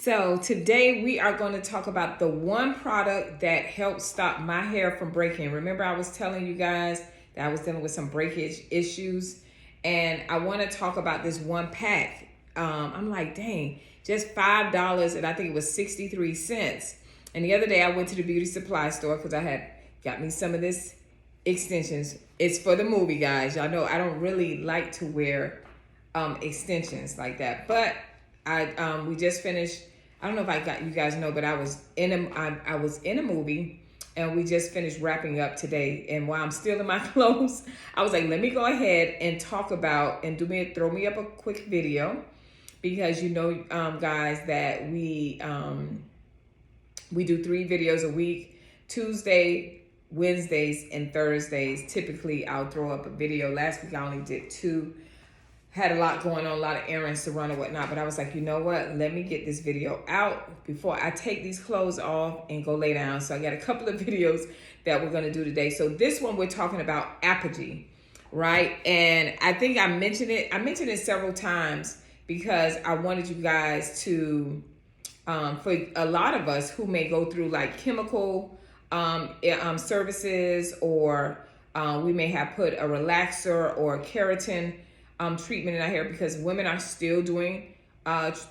So today we are going to talk about the one product that helps stop my hair from breaking. Remember, I was telling you guys that I was dealing with some breakage issues, and I want to talk about this one pack. I'm like, dang, just $5, and I think it was 63 cents. And the other day I went to the beauty supply store because I had got me some of this extensions. It's for the movie, guys. Y'all know I don't really like to wear extensions like that, but we just finished. I don't know if you guys know, but I was in a movie, and we just finished wrapping up today. And while I'm still in my clothes, I was like, let me go ahead and talk about and throw me up a quick video, because you know, guys, that we do 3 videos a week: Tuesday, Wednesdays, and Thursdays. Typically, I'll throw up a video. Last week I only did 2. Had a lot going on, a lot of errands to run and whatnot, but I was like, you know what? Let me get this video out before I take these clothes off and go lay down. So I got a couple of videos that we're gonna do today. So this one, we're talking about Aphogee, right? And I think I mentioned it several times because I wanted you guys to, for a lot of us who may go through like chemical services, or we may have put a relaxer or a keratin treatment in our hair, because women are still doing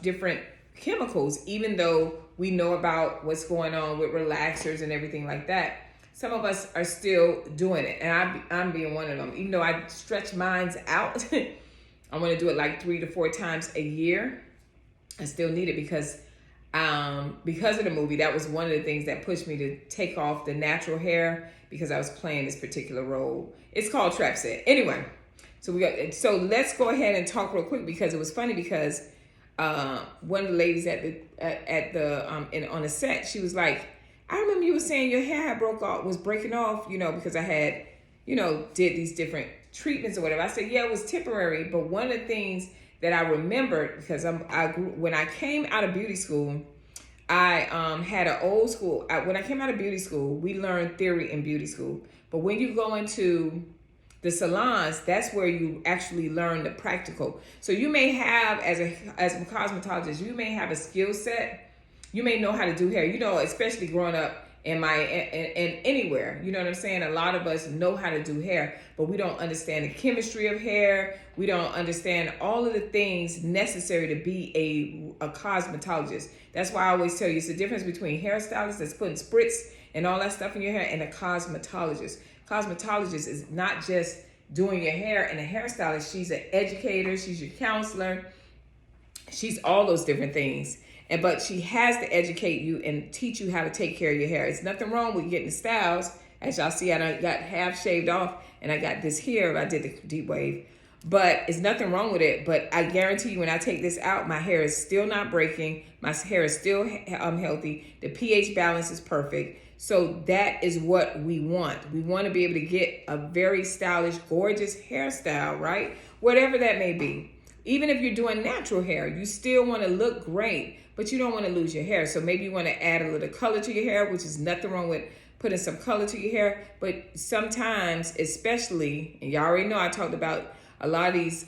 different chemicals, even though we know about what's going on with relaxers and everything like that. Some of us are still doing it, and I'm being one of them. Even though I stretch mine out, I want to do it like 3 to 4 times a year. I still need it because of the movie. That was one of the things that pushed me to take off the natural hair, because I was playing this particular role. It's called trap set. Anyway. So let's go ahead and talk real quick, because it was funny, because one of the ladies on the set, she was like, I remember you were saying your hair was breaking off, because I had, did these different treatments or whatever. I said, yeah, it was temporary. But one of the things that I remembered, because when I came out of beauty school, I had an old school. When I came out of beauty school, we learned theory in beauty school. But when you go into the salons, that's where you actually learn the practical. So you may have, as a cosmetologist, you may have a skill set. You may know how to do hair, especially growing up in anywhere. You know what I'm saying? A lot of us know how to do hair, but we don't understand the chemistry of hair. We don't understand all of the things necessary to be a cosmetologist. That's why I always tell you, it's the difference between hairstylists that's putting spritz and all that stuff in your hair, and a cosmetologist. Cosmetologist is not just doing your hair, and a hairstylist, she's an educator, she's your counselor, she's all those different things. But she has to educate you and teach you how to take care of your hair. It's nothing wrong with getting the styles. As y'all see, I got half shaved off, and I got this here. I did the deep wave, but it's nothing wrong with it. But I guarantee you, when I take this out, my hair is still not breaking. My hair is still healthy. The pH balance is perfect. So that is what we want. We want to be able to get a very stylish, gorgeous hairstyle, right? Whatever that may be. Even if you're doing natural hair, you still want to look great, but you don't want to lose your hair. So maybe you want to add a little color to your hair, which is nothing wrong with putting some color to your hair. But sometimes, especially, and y'all already know I talked about a lot of these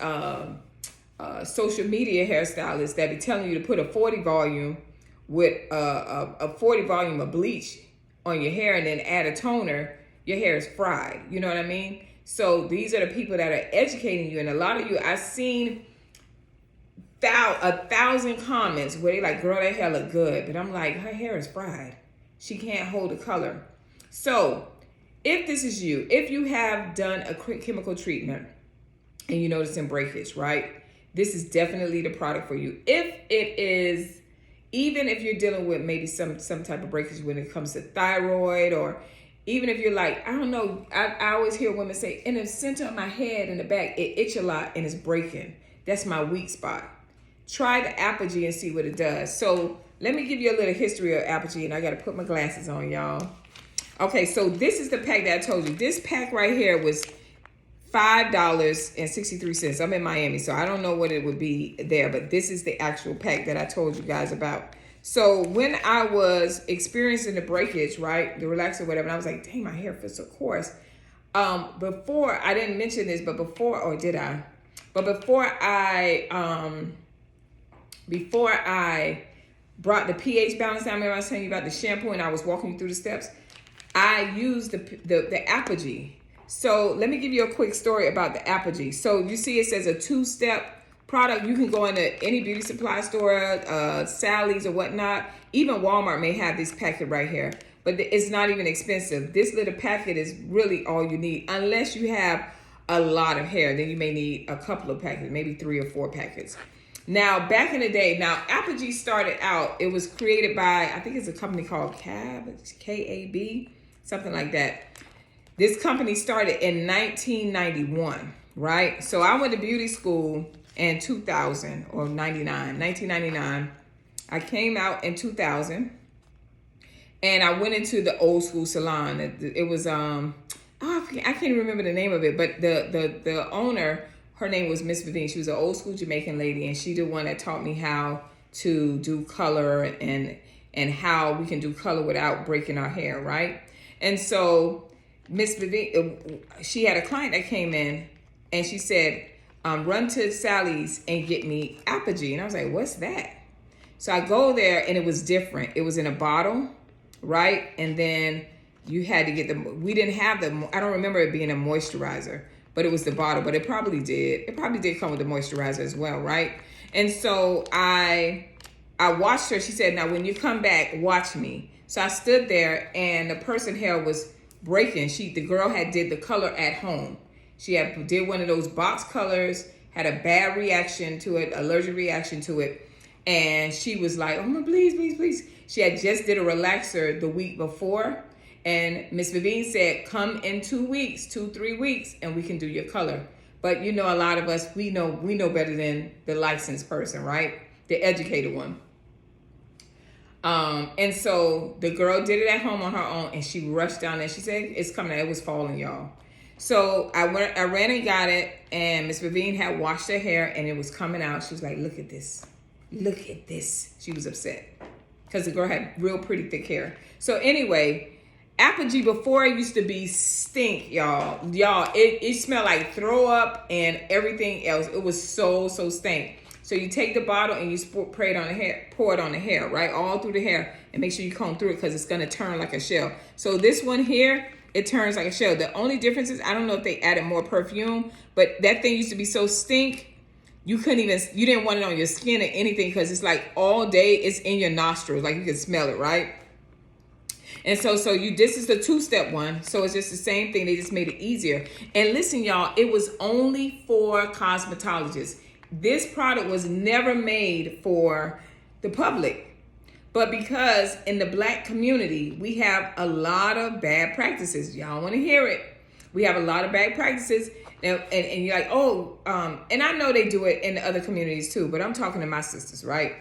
social media hairstylists that be telling you to put a 40 volume with a 40 volume of bleach on your hair and then add a toner. Your hair is fried. You know what I mean? So these are the people that are educating you. And a lot of you, I've seen 1,000 comments where they like, girl, that hair look good. But I'm like, her hair is fried. She can't hold the color. So if this is you, if you have done a chemical treatment and you notice some breakage, right? This is definitely the product for you. If it is, even if you're dealing with maybe some type of breakage when it comes to thyroid, or even if you're like, I don't know, I always hear women say, in the center of my head, in the back, it itch a lot and it's breaking. That's my weak spot. Try the Aphogee and see what it does. So let me give you a little history of Aphogee, and I got to put my glasses on, y'all. Okay, so this is the pack that I told you. This pack right here was $5.63. I'm in Miami, so I don't know what it would be there, but this is the actual pack that I told you guys about. So when I was experiencing the breakage, right, the relaxer, whatever, and I was like, dang, my hair feels so coarse. Before, I didn't mention this, but before, or did I? But before I brought the pH balance down. Remember I was telling you about the shampoo and I was walking you through the steps? I used the Aphogee. So let me give you a quick story about the Aphogee. So you see it says a 2-step product. You can go into any beauty supply store, Sally's or whatnot. Even Walmart may have this packet right here, but it's not even expensive. This little packet is really all you need, unless you have a lot of hair. Then you may need a couple of packets, maybe 3 or 4 packets. Now, back in the day, Aphogee started out, it was created by, I think it's a company called K-A-B, something like that. This company started in 1991, right? So I went to beauty school in 2000 or 1999. I came out in 2000 and I went into the old school salon. It was, I can't remember the name of it, but the owner, her name was Miss Vivian. She was an old school Jamaican lady, and she the one that taught me how to do color and how we can do color without breaking our hair, right? And so Miss Vivian, she had a client that came in and she said, run to Sally's and get me Aphogee. And I was like, what's that? So I go there and it was different. It was in a bottle, right? And then you had to get we didn't have I don't remember it being a moisturizer, but it was the bottle, but it probably did. It probably did come with the moisturizer as well, right? And so I watched her. She said, now when you come back, watch me. So I stood there and the person's hair was breaking. The girl had did the color at home. She did one of those box colors, had a bad reaction to it, allergic reaction to it. And she was like, oh my, please, please, please. She had just did a relaxer the week before. And Miss Vivian said, come in 2 weeks, 2-3 weeks, and we can do your color. But you know, a lot of us, we know better than the licensed person, right? The educated one. And so the girl did it at home on her own, and she rushed down there. She said, it's coming out. It was falling, y'all. So I ran and got it, and Miss Vivian had washed her hair, and it was coming out. She was like, look at this. Look at this. She was upset because the girl had real pretty thick hair. So anyway, Aphogee before it used to be stink, y'all. It smelled like throw up and everything else. It was so stink. So you take the bottle and you pour it on the hair, right? All through the hair, and make sure you comb through it because it's going to turn like a shell. So this one here, it turns like a shell. The only difference is, I don't know if they added more perfume, but that thing used to be so stink, you didn't want it on your skin or anything because it's like all day it's in your nostrils, like you can smell it, right? And so this is the 2-step one. So it's just the same thing. They just made it easier. And listen, y'all, it was only for cosmetologists. This product was never made for the public. But because in the Black community, we have a lot of bad practices. Y'all want to hear it. We have a lot of bad practices. And you're like, and I know they do it in the other communities too, but I'm talking to my sisters, right?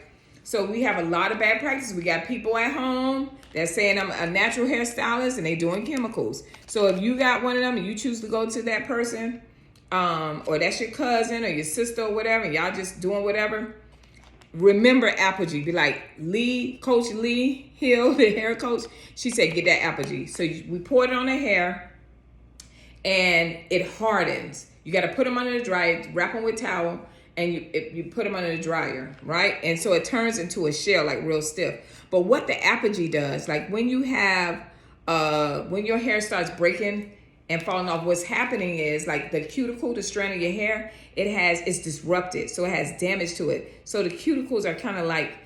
So we have a lot of bad practices. We got people at home that's saying I'm a natural hairstylist and they doing chemicals. So if you got one of them and you choose to go to that person, or that's your cousin or your sister or whatever, and y'all just doing whatever, remember Aphogee. Be like, Coach Lee Hill, the hair coach, she said, get that Aphogee. So we poured it on the hair and it hardens. You got to put them under the dryer, wrap them with towel, and you put them under the dryer, right? And so it turns into a shell, like real stiff. But what the Aphogee does, like when you have, when your hair starts breaking and falling off, what's happening is like the cuticle, the strand of your hair, it's disrupted. So it has damage to it. So the cuticles are kind of like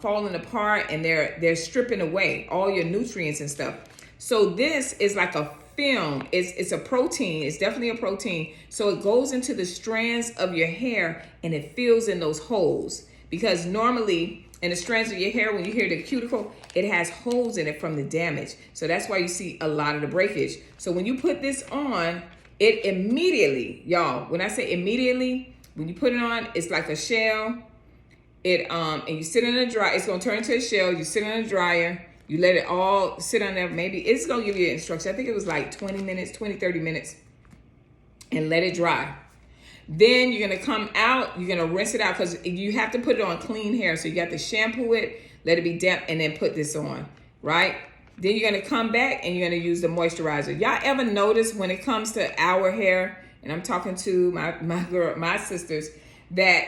falling apart, and they're stripping away all your nutrients and stuff. So this is like a film. It's a protein. It's definitely a protein. So it goes into the strands of your hair and it fills in those holes, because normally in the strands of your hair, when you hear the cuticle, it has holes in it from the damage. So that's why you see a lot of the breakage. So when you put this on, it immediately, y'all, when I say immediately, when you put it on, it's like a shell. And you sit in the dryer, it's gonna turn into a shell. You sit in the dryer, you let it all sit on there. Maybe it's gonna give you an instruction. I think it was like 30 minutes, and let it dry. Then you're gonna come out, you're gonna rinse it out, because you have to put it on clean hair. So you got to shampoo it, let it be damp, and then put this on, right? Then you're gonna come back and you're gonna use the moisturizer. Y'all ever notice when it comes to our hair, and I'm talking to my sisters, that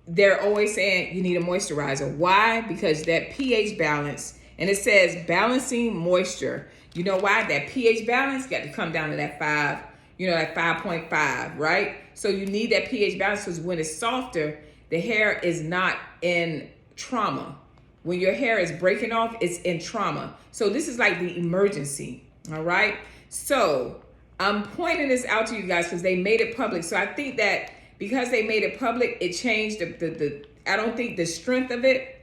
they're always saying you need a moisturizer. Why? Because that pH balance, and it says balancing moisture. You know why? That pH balance got to come down to that 5, that 5.5, right? So you need that pH balance because when it's softer, the hair is not in trauma. When your hair is breaking off, it's in trauma. So this is like the emergency, all right? So I'm pointing this out to you guys because they made it public. So I think that because they made it public, it changed I don't think the strength of it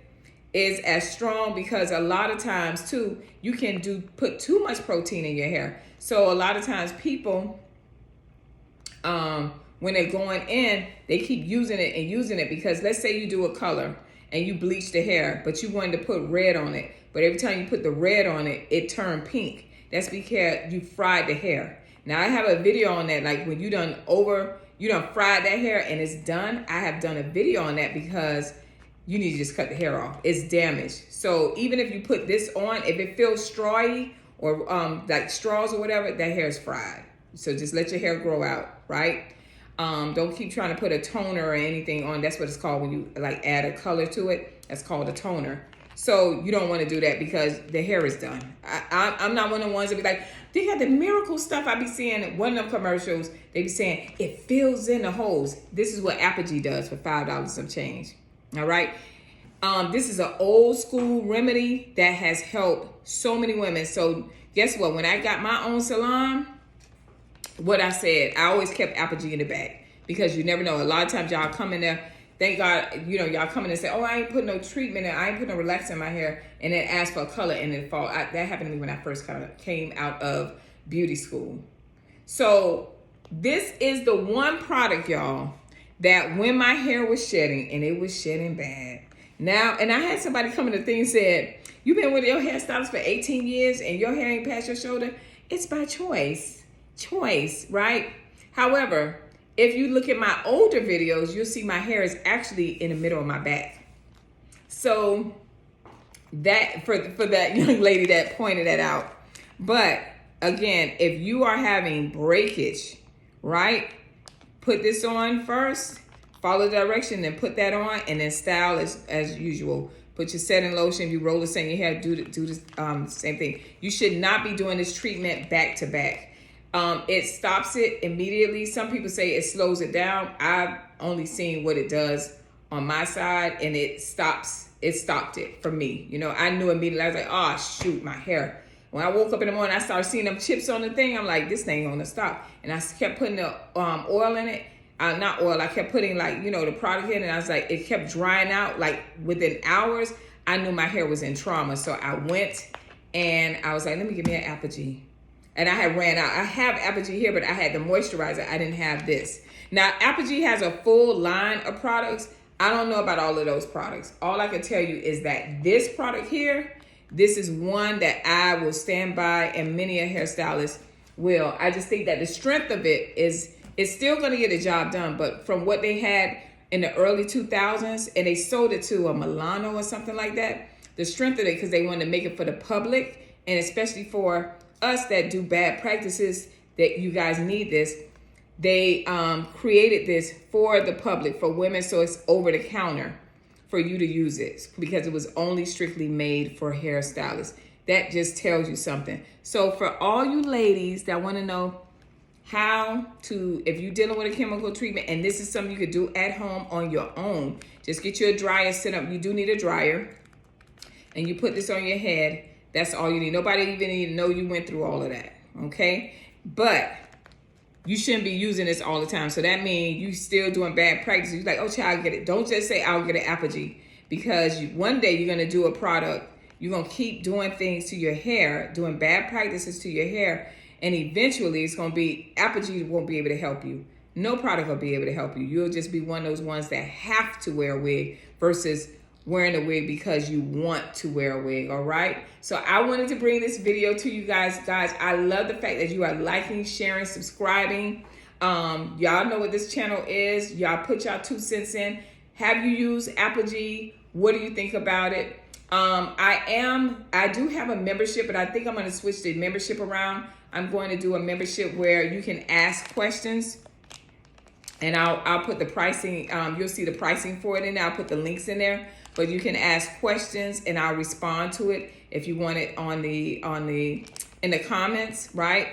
is as strong, because a lot of times too, you can put too much protein in your hair. So a lot of times people, when they're going in, they keep using it because let's say you do a color and you bleach the hair, but you wanted to put red on it. But every time you put the red on it, it turned pink. That's because you fried the hair. Now I have a video on that, like when you done fried that hair and it's done. I have done a video on that because you need to just cut the hair off. It's damaged. So even if you put this on, if it feels strawy or like straws or whatever, that hair is fried. So just let your hair grow out, right? Don't keep trying to put a toner or anything on. That's what it's called when you like add a color to it. That's called a toner. So you don't want to do that because the hair is done. I'm not one of the ones that be like, they got the miracle stuff. I be seeing one of them commercials. They be saying it fills in the holes. This is what Aphogee does for $5 some change. All right. This is an old school remedy that has helped so many women. So guess what? When I got my own salon, what I said, I always kept Aphogee in the bag because you never know. A lot of times y'all come in there, thank God, y'all come in and say, oh, I ain't put no treatment in, I ain't put no relaxer in my hair, and then ask for a color and it fall. That happened to me when I first kind of came out of beauty school. So this is the one product, y'all, that when my hair was shedding, and it was shedding bad. Now, and I had somebody come in the thing and said, you've been with your hairstylist for 18 years and your hair ain't past your shoulder. It's by choice, right? However, if you look at my older videos, you'll see my hair is actually in the middle of my back. So that, for that young lady that pointed that out. But again, if you are having breakage, right? Put this on first, follow the direction, then put that on, and then style as usual. Put your setting lotion. If you roll this in your hair, do the same thing. You should not be doing this treatment back to back. It stops it immediately. Some people say it slows it down. I've only seen what it does on my side, and it stopped it for me. I knew immediately. I was like, oh, shoot, my hair. When I woke up in the morning, I started seeing them chips on the thing. I'm like, this thing gonna stop. And I kept putting the oil in it. Not oil, I kept putting the product in, and I was like, it kept drying out. Like within hours, I knew my hair was in trauma. So I went and I was like, let me give me an Aphogee. And I had ran out. I have Aphogee here, but I had the moisturizer. I didn't have this. Now, Aphogee has a full line of products. I don't know about all of those products. All I can tell you is that this product here, this is one that I will stand by, and many a hairstylist will. I just think that the strength of it is, it's still going to get the job done. But from what they had in the early 2000s, and they sold it to a Milano or something like that, the strength of it, because they wanted to make it for the public, and especially for us that do bad practices, that you guys need this. They created this for the public, for women, so it's over the counter for you to use it, because it was only strictly made for hairstylists. That just tells you something. So for all you ladies that want to know how to, if you're dealing with a chemical treatment, and this is something you could do at home on your own, just get you a dryer set up. You do need a dryer, and you put this on your head. That's all you need. Nobody even need to know you went through all of that, okay? But you shouldn't be using this all the time. So that means you still doing bad practices. You're like, oh, child, I'll get it. Don't just say, I'll get an Aphogee, because one day you're going to do a product. You're going to keep doing things to your hair, doing bad practices to your hair, and eventually it's going to be, Aphogee won't be able to help you. No product will be able to help you. You'll just be one of those ones that have to wear a wig versus wearing a wig because you want to wear a wig, all right? So I wanted to bring this video to you guys. Guys, I love the fact that you are liking, sharing, subscribing. Y'all know what this channel is. Y'all put y'all 2 cents in. Have you used Aphogee? What do you think about it? I do have a membership, but I think I'm going to switch the membership around. I'm going to do a membership where you can ask questions And I'll put the pricing, you'll see the pricing for it in there. I'll put the links in there, but you can ask questions and I'll respond to it if you want it in the comments, right?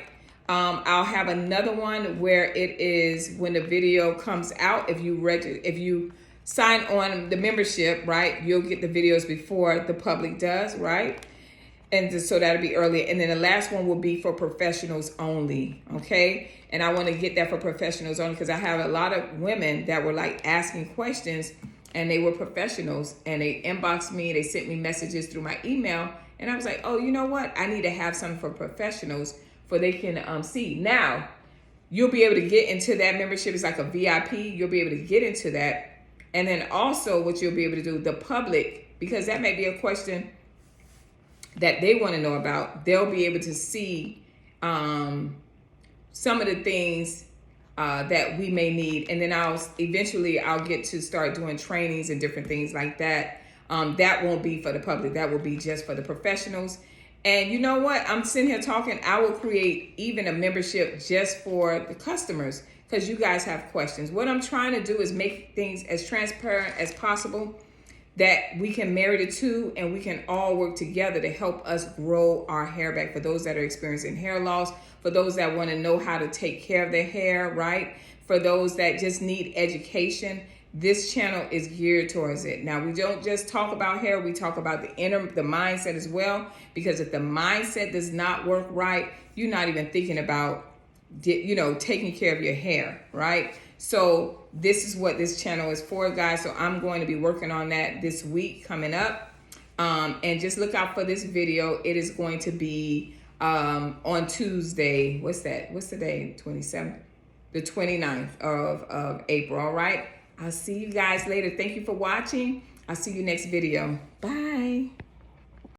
I'll have another one where it is when the video comes out. If you sign on the membership, right, you'll get the videos before the public does, right? And so that'll be earlier. And then the last one will be for professionals only, okay? And I want to get that for professionals only because I have a lot of women that were like asking questions and they were professionals and they inboxed me, they sent me messages through my email. And I was like, oh, you know what? I need to have something for professionals for they can see. Now, you'll be able to get into that membership. It's like a VIP. You'll be able to get into that. And then also what you'll be able to do, the public, because that may be a question that they want to know about, they'll be able to see some of the things that we may need. And then eventually I'll get to start doing trainings and different things like that. That won't be for the public. That will be just for the professionals. And you know what? I'm sitting here talking. I will create even a membership just for the customers because you guys have questions. What I'm trying to do is make things as transparent as possible, that we can marry the two and we can all work together to help us grow our hair back. For those that are experiencing hair loss, for those that want to know how to take care of their hair, right? For those that just need education, this channel is geared towards it. Now, we don't just talk about hair, we talk about the mindset as well, because if the mindset does not work right, you're not even thinking about, taking care of your hair, right? So this is what this channel is for, guys. So I'm going to be working on that this week coming up. And just look out for this video. It is going to be on Tuesday. What's that? What's the day? 27th? The 29th of April. All right. I'll see you guys later. Thank you for watching. I'll see you next video. Bye.